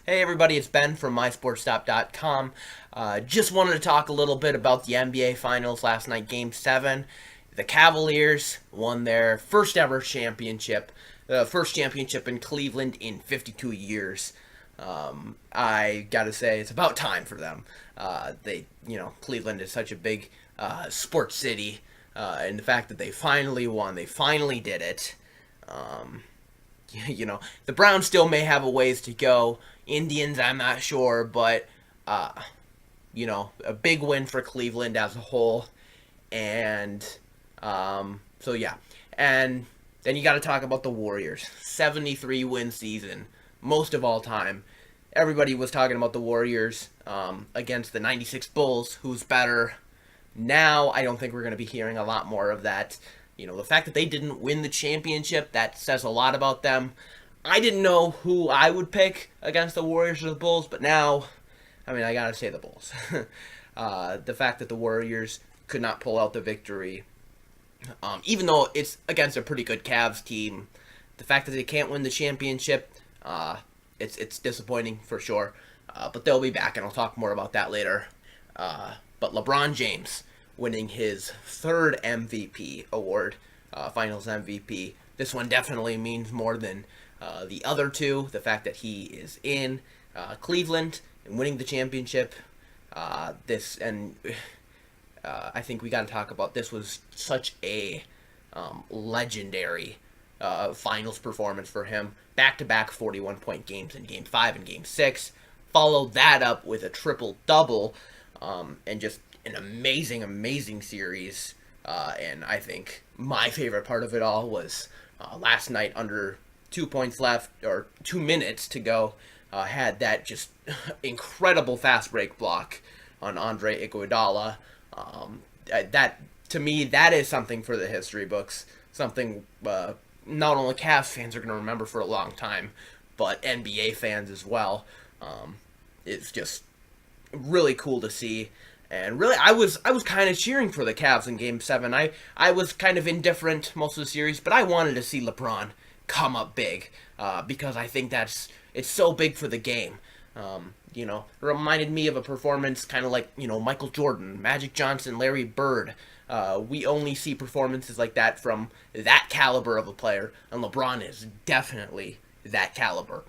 Hey everybody, it's Ben from MySportsStop.com. Just wanted to talk a little bit about the NBA Finals last night, Game 7. The Cavaliers won their first ever championship, the first championship in Cleveland in 52 years. I gotta say, it's about time for them. Cleveland is such a big sports city, and the fact that they finally won, they finally did it. Um, the Browns still may have a ways to go. Indians, I'm not sure, but uh, a big win for Cleveland as a whole. And so yeah, and then you got to talk about the Warriors. 73 win season, most of all time. Everybody was talking about the Warriors against the 96 Bulls, who's better. Now, I don't think we're going to be hearing a lot more of that. The fact that they didn't win the championship, that says a lot about them. I didn't know who I would pick against the Warriors or the Bulls, but now, I gotta say the Bulls. The fact that the Warriors could not pull out the victory, even though it's against a pretty good Cavs team, the fact that they can't win the championship, it's disappointing for sure. But they'll be back, and I'll talk more about that later. But LeBron James winning his third MVP award, Finals MVP. This one definitely means more than the other two. The fact that he is in Cleveland and winning the championship. I think we got to talk about this. Was such a legendary finals performance for him. Back-to-back 41-point games in Game 5 and Game 6. Followed that up with a triple-double and just an amazing series. And I think my favorite part of it all was last night, under 2 points left, or 2 minutes to go, had that just incredible fast break block on Andre Iguodala. That, to me, that is something for the history books. Something not only Cavs fans are going to remember for a long time, but NBA fans as well. It's just really cool to see. And really, I was kind of cheering for the Cavs in Game 7. I was kind of indifferent most of the series, but I wanted to see LeBron come up big because I think it's so big for the game. It reminded me of a performance kind of like, Michael Jordan, Magic Johnson, Larry Bird. We only see performances like that from that caliber of a player, and LeBron is definitely that caliber.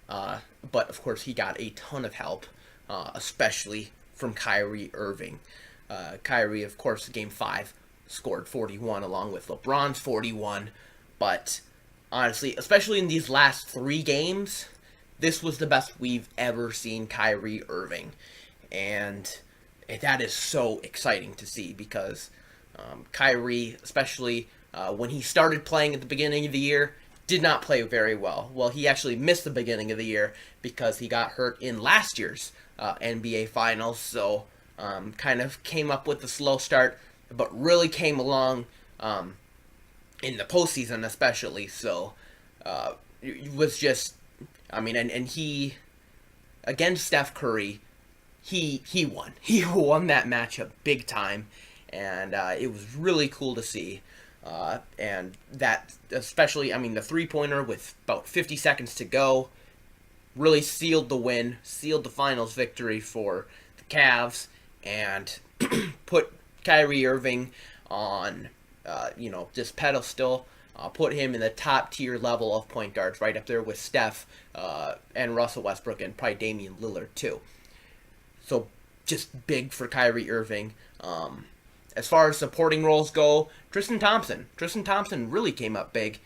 But, of course, he got a ton of help, especially from Kyrie Irving. Kyrie, of course, Game 5 scored 41 along with LeBron's 41. But, honestly, especially in these last 3 games, this was the best we've ever seen Kyrie Irving. And that is so exciting to see because Kyrie, especially when he started playing at the beginning of the year, did not play very well. Well, he actually missed the beginning of the year because he got hurt in last year's NBA Finals, so kind of came up with a slow start, but really came along in the postseason especially, so it was just, and he, against Steph Curry, he won. He won that matchup big time, and it was really cool to see. And that, especially, the three-pointer with about 50 seconds to go, really sealed the win, sealed the finals victory for the Cavs, and put Kyrie Irving on, this pedestal, put him in the top-tier level of point guards, right up there with Steph and Russell Westbrook and probably Damian Lillard, too. So, just big for Kyrie Irving. As far as supporting roles go, Tristan Thompson really came up big.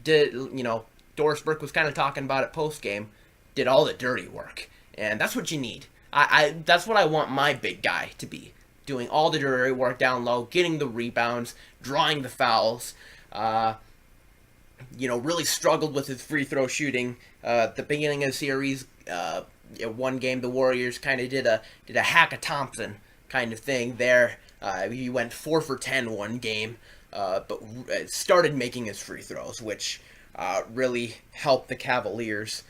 Doris Burke was kind of talking about it post-game. Did all the dirty work. And that's what you need. That's what I want my big guy to be. Doing all the dirty work down low, getting the rebounds, drawing the fouls. Really struggled with his free throw shooting. At the beginning of the series, one game the Warriors kind of did a hack of Thompson kind of thing there. He went 4 for 10 one game, but started making his free throws, which really helped the Cavaliers.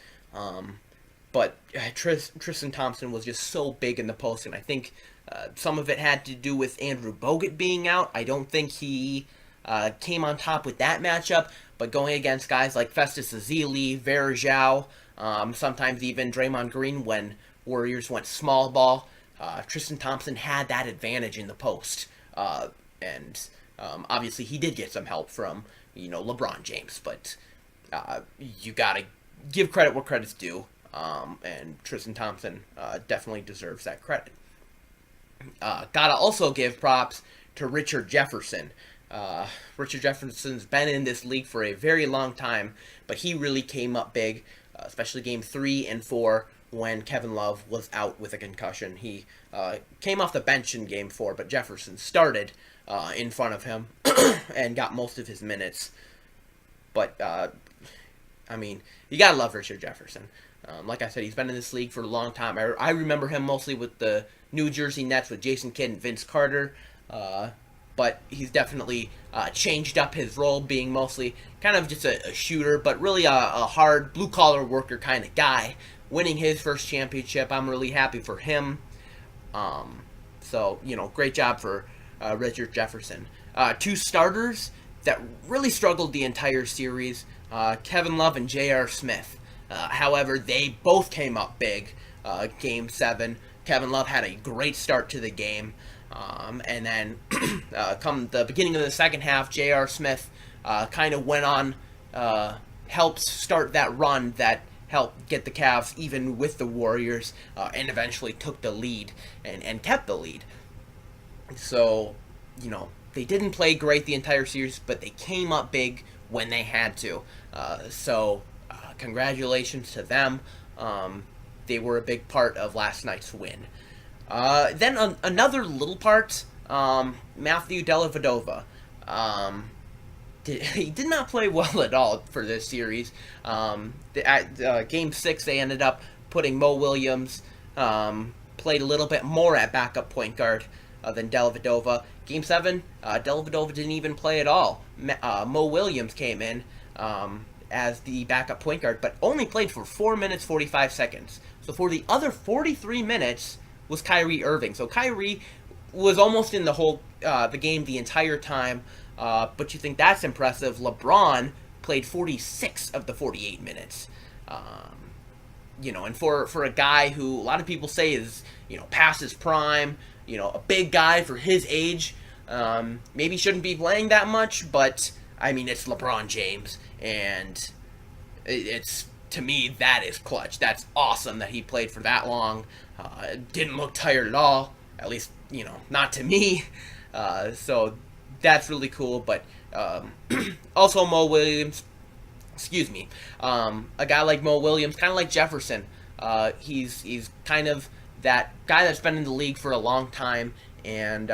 But Tristan Thompson was just so big in the post, and I think some of it had to do with Andrew Bogut being out. I don't think he came on top with that matchup, but going against guys like Festus Ezeli, Varejao, Sometimes even Draymond Green when Warriors went small ball. Tristan Thompson had that advantage in the post. And obviously he did get some help from, LeBron James. But you got to give credit where credit's due. And Tristan Thompson definitely deserves that credit. Gotta also give props to Richard Jefferson. Richard Jefferson's been in this league for a very long time, but he really came up big, especially game 3 and 4 when Kevin Love was out with a concussion. He came off the bench in game 4, but Jefferson started in front of him and got most of his minutes. But, you gotta love Richard Jefferson. Like I said, he's been in this league for a long time. I remember him mostly with the New Jersey Nets with Jason Kidd and Vince Carter. But he's definitely changed up his role, being mostly kind of just a shooter, but really a hard blue-collar worker kind of guy. Winning his first championship, I'm really happy for him. So, great job for Richard Jefferson. 2 starters that really struggled the entire series, Kevin Love and J.R. Smith. However, they both came up big. Game 7, Kevin Love had a great start to the game. And then come the beginning of the second half, J.R. Smith kind of went on, helped start that run that helped get the Cavs even with the Warriors, and eventually took the lead and kept the lead. So, they didn't play great the entire series, but they came up big when they had to. So, congratulations to them. They were a big part of last night's win. Then another little part, Matthew Dellavedova. He did not play well at all for this series. At Game 6, they ended up putting Mo Williams, played a little bit more at backup point guard than Dellavedova. Game 7, Dellavedova didn't even play at all. Mo Williams came in as the backup point guard, but only played for 4 minutes, 45 seconds. So for the other 43 minutes was Kyrie Irving. So Kyrie was almost in the game the entire time, but you think that's impressive. LeBron played 46 of the 48 minutes. And for a guy who a lot of people say is, past his prime, a big guy for his age, maybe shouldn't be playing that much, but, it's LeBron James, and it's, to me, that is clutch. That's awesome that he played for that long. Didn't look tired at all, at least, not to me. So that's really cool, but also Mo Williams, a guy like Mo Williams, kind of like Jefferson, he's kind of that guy that's been in the league for a long time, and,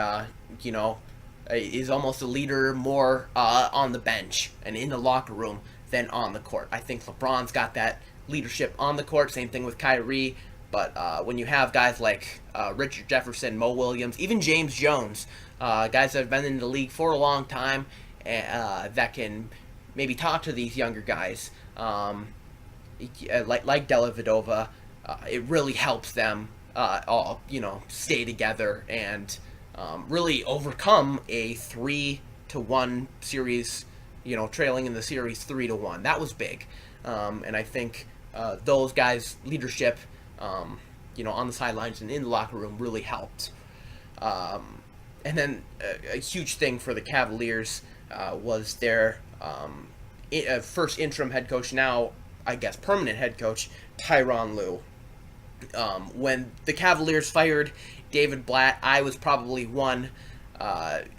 is almost a leader more on the bench and in the locker room than on the court. I think LeBron's got that leadership on the court, same thing with Kyrie, but when you have guys like Richard Jefferson, Mo Williams, even James Jones, guys that have been in the league for a long time, that can maybe talk to these younger guys, like Dellavedova, it really helps them all, stay together and really overcome a 3-1 series, trailing in the series 3-1. That was big. And I think those guys' leadership, on the sidelines and in the locker room really helped. And then a huge thing for the Cavaliers was their first interim head coach, now I guess permanent head coach, Tyronn Lue. When the Cavaliers fired David Blatt, I was probably one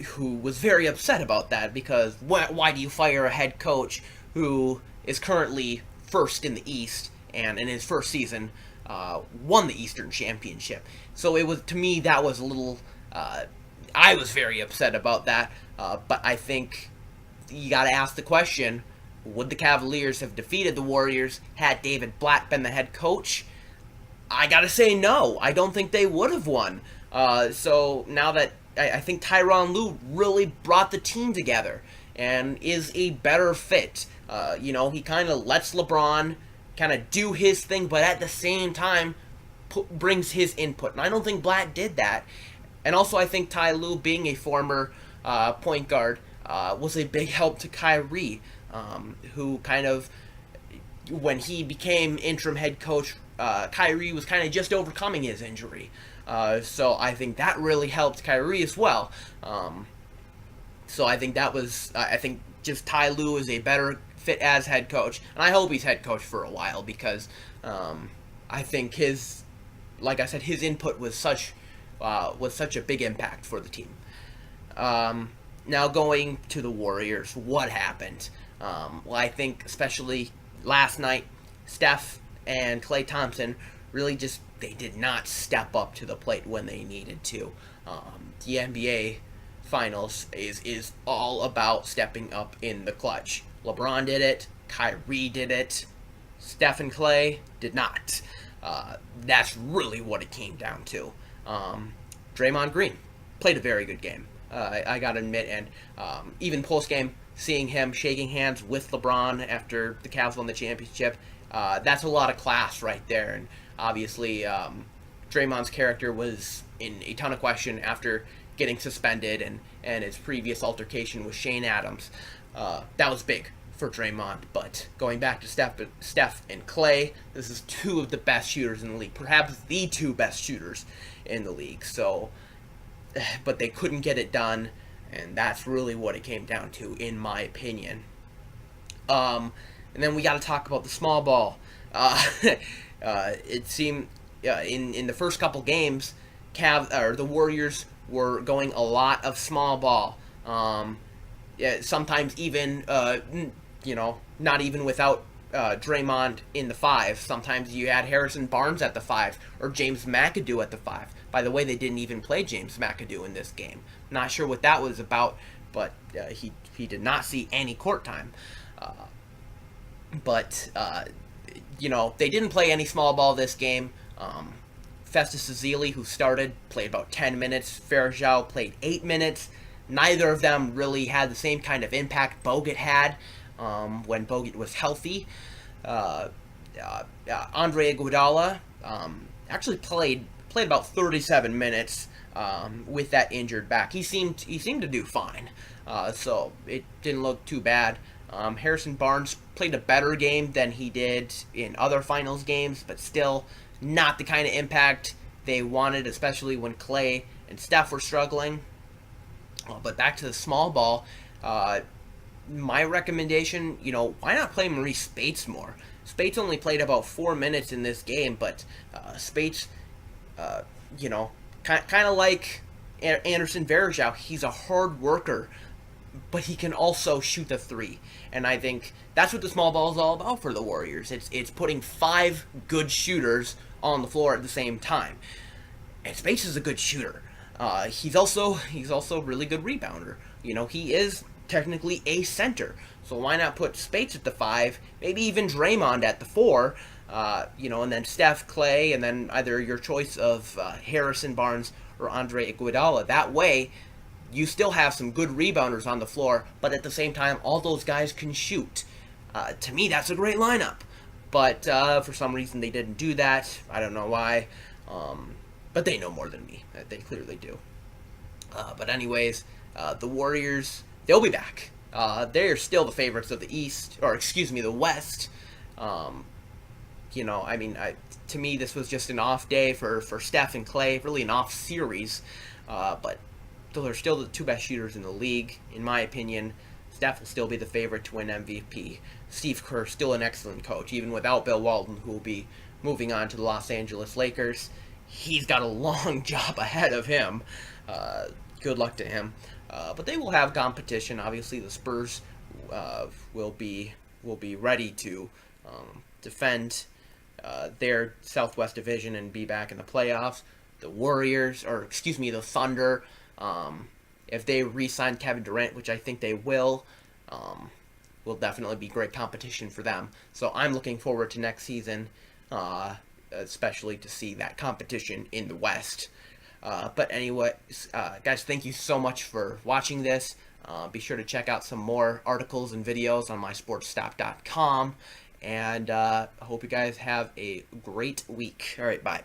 who was very upset about that, because why do you fire a head coach who is currently first in the East and in his first season won the Eastern Championship? So it was, to me, that was a little, I was very upset about that, but I think you got to ask the question, would the Cavaliers have defeated the Warriors had David Blatt been the head coach? I gotta say no. I don't think they would have won. So now that I think Tyronn Lue really brought the team together and is a better fit. He kind of lets LeBron kind of do his thing, but at the same time brings his input. And I don't think Blatt did that. And also I think Ty Lue, being a former point guard, was a big help to Kyrie, who kind of when he became interim head coach, Kyrie was kind of just overcoming his injury. So I think that really helped Kyrie as well. So I think I think just Ty Lue is a better fit as head coach, and I hope he's head coach for a while because I think like I said, his input was such a big impact for the team. Now going to the Warriors, what happened? Well, I think especially last night, Steph and Klay Thompson really they did not step up to the plate when they needed to. The NBA Finals is all about stepping up in the clutch. LeBron did it, Kyrie did it, Steph and Klay did not. That's really what it came down to. Draymond Green played a very good game. I gotta admit, and even post game, seeing him shaking hands with LeBron after the Cavs won the championship, that's a lot of class right there. And obviously, Draymond's character was in a ton of question after getting suspended and his previous altercation with Shane Adams. That was big for Draymond. But going back to Steph and Klay, this is two of the best shooters in the league, perhaps the two best shooters in the league. So, but they couldn't get it done, and that's really what it came down to, in my opinion. And then we got to talk about the small ball. It seemed in the first couple games, the Warriors were going a lot of small ball. Sometimes even not even without Draymond in the 5. Sometimes you had Harrison Barnes at the 5 or James McAdoo at the 5. By the way, they didn't even play James McAdoo in this game. Not sure what that was about, but he did not see any court time. But they didn't play any small ball this game. Festus Ezeli, who started, played about 10 minutes. Farajao played 8 minutes. Neither of them really had the same kind of impact Bogut had when Bogut was healthy. Andre Iguodala actually played about 37 minutes with that injured back. He seemed to do fine, so it didn't look too bad. Harrison Barnes played a better game than he did in other finals games, but still not the kind of impact they wanted, especially when Klay and Steph were struggling. But back to the small ball, my recommendation, why not play Maurice Spates more? Spates only played about 4 minutes in this game, but Spates, kind of like Anderson Varejao, he's a hard worker, but he can also shoot the 3. And I think that's what the small ball is all about for the Warriors. It's putting 5 good shooters on the floor at the same time. And Spates is a good shooter. He's also a really good rebounder. He is technically a center. So why not put Spates at the 5, maybe even Draymond at the 4, and then Steph, Klay, and then either your choice of Harrison Barnes or Andre Iguodala. That way, you still have some good rebounders on the floor, but at the same time, all those guys can shoot. To me, that's a great lineup. But for some reason, they didn't do that. I don't know why. But they know more than me. They clearly do. But anyways, the Warriors, they'll be back. They're still the favorites of the West. To me, this was just an off day for Steph and Klay, really an off series. But they're still the 2 best shooters in the league, in my opinion. Steph will still be the favorite to win MVP. Steve Kerr, still an excellent coach, even without Bill Walton, who will be moving on to the Los Angeles Lakers. He's got a long job ahead of him. Good luck to him. But they will have competition. Obviously, the Spurs will be ready to defend their Southwest Division and be back in the playoffs. The the Thunder, if they re-sign Kevin Durant, which I think they will definitely be great competition for them. So I'm looking forward to next season, especially to see that competition in the West. But anyway, guys, thank you so much for watching this. Be sure to check out some more articles and videos on mysportsstop.com. And I hope you guys have a great week. All right, bye.